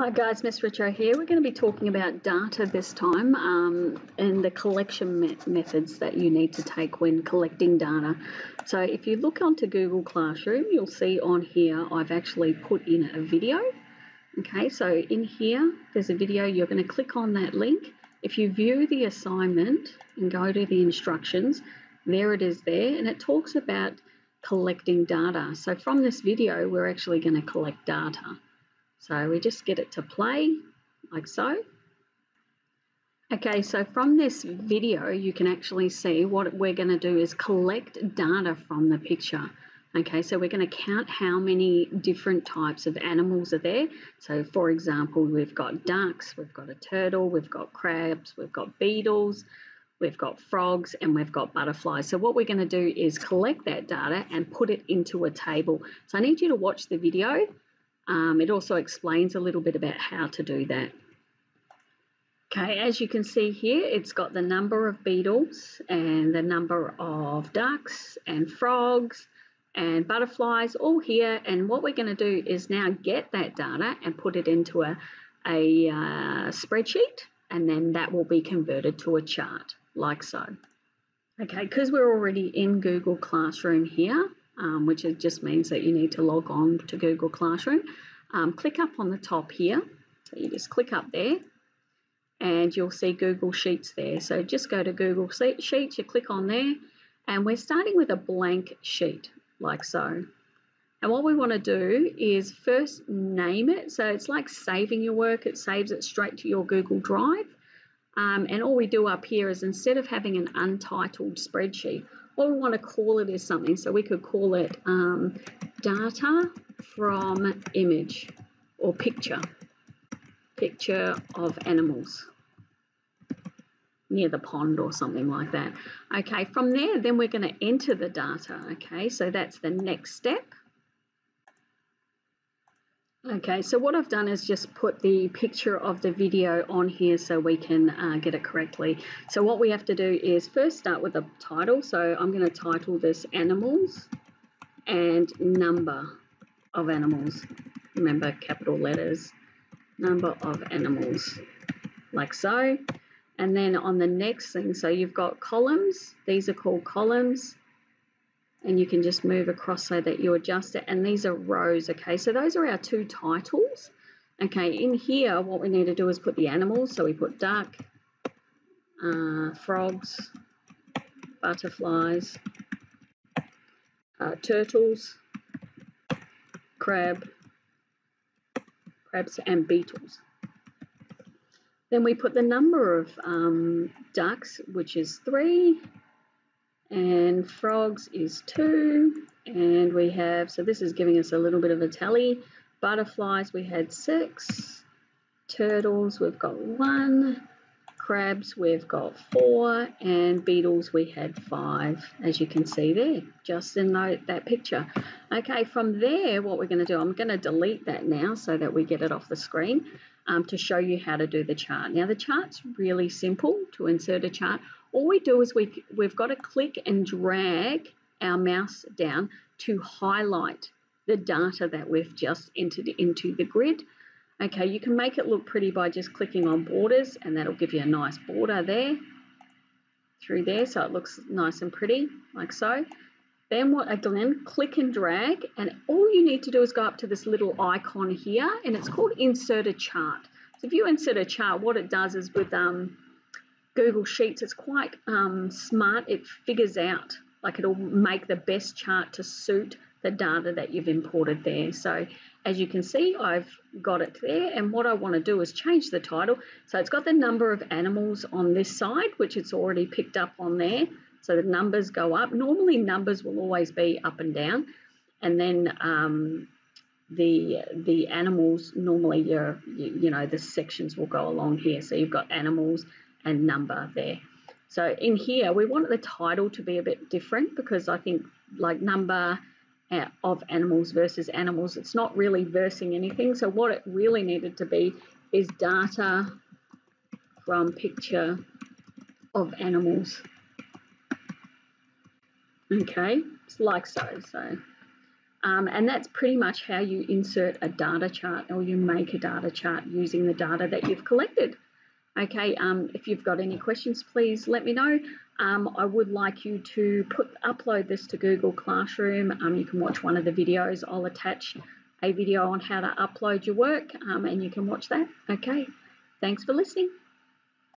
Hi guys, Miss Richo here. We're going to be talking about data this time and the collection methods that you need to take when collecting data. So if you look onto Google Classroom, you'll see on here I've actually put in a video. Okay, so in here there's a video. You're going to click on that link. If you view the assignment and go to the instructions, there it is there, and it talks about collecting data. So from this video, we're actually going to collect data. So we just get it to play like so. Okay, so from this video, you can actually see what we're going to do is collect data from the picture. Okay, so we're going to count how many different types of animals are there. So for example, we've got ducks, we've got a turtle, we've got crabs, we've got beetles, we've got frogs, and we've got butterflies. So what we're going to do is collect that data and put it into a table. So I need you to watch the video. It also explains a little bit about how to do that. Okay, as you can see here, it's got the number of beetles and the number of ducks and frogs and butterflies all here. And what we're going to do is now get that data and put it into a spreadsheet, and then that will be converted to a chart like so. Okay, because we're already in Google Classroom here, which just means that you need to log on to Google Classroom. Click up on the top here. So you just click up there and you'll see Google Sheets there. So just go to Google Sheets, you click on there, and we're starting with a blank sheet like so. And what we want to do is first name it. So it's like saving your work, it saves it straight to your Google Drive. And all we do up here is, instead of having an untitled spreadsheet, what we want to call it is something. So we could call it data from image or picture of animals near the pond or something like that. Okay, from there, then we're going to enter the data. Okay, so that's the next step. Okay, so what I've done is just put the picture of the video on here so we can get it correctly. So what we have to do is first start with a title. So I'm going to title this Animals and Number of Animals. Remember, capital letters, number of animals, like so. And then on the next thing, so you've got columns. These are called columns. And you can just move across so that you adjust it. And these are rows, okay? So those are our two titles. Okay, in here, what we need to do is put the animals. So we put duck, frogs, butterflies, turtles, crabs and beetles. Then we put the number of ducks, which is 3. And frogs is 2, and we have, so this is giving us a little bit of a tally. Butterflies, we had 6. Turtles, we've got 1. Crabs, we've got 4. And beetles, we had 5, as you can see there, just in that picture. Okay, from there, what we're going to do, I'm going to delete that now so that we get it off the screen to show you how to do the chart. Now, the chart's really simple to insert a chart. All we do is we've got to click and drag our mouse down to highlight the data that we've just entered into the grid. Okay, you can make it look pretty by just clicking on borders, and that'll give you a nice border there, through there, so it looks nice and pretty, like so. Then again, click and drag, and all you need to do is go up to this little icon here, and it's called Insert a Chart. So if you insert a chart, what it does is with Google Sheets, it's quite smart. It figures out, like, it'll make the best chart to suit the data that you've imported there. So as you can see, I've got it there, and what I want to do is change the title. So it's got the number of animals on this side, which it's already picked up on there. So the numbers go up. Normally numbers will always be up and down, and then the animals, normally you know, the sections will go along here. So you've got animals and number there. So in here, we want the title to be a bit different, because I think, like, number of animals versus animals, it's not really versing anything. So what it really needed to be is data from picture of animals. Okay, it's like so. So And that's pretty much how you insert a data chart, or you make a data chart using the data that you've collected. Okay, if you've got any questions, please let me know. I would like you to upload this to Google Classroom. You can watch one of the videos. I'll attach a video on how to upload your work, and you can watch that. Okay, thanks for listening.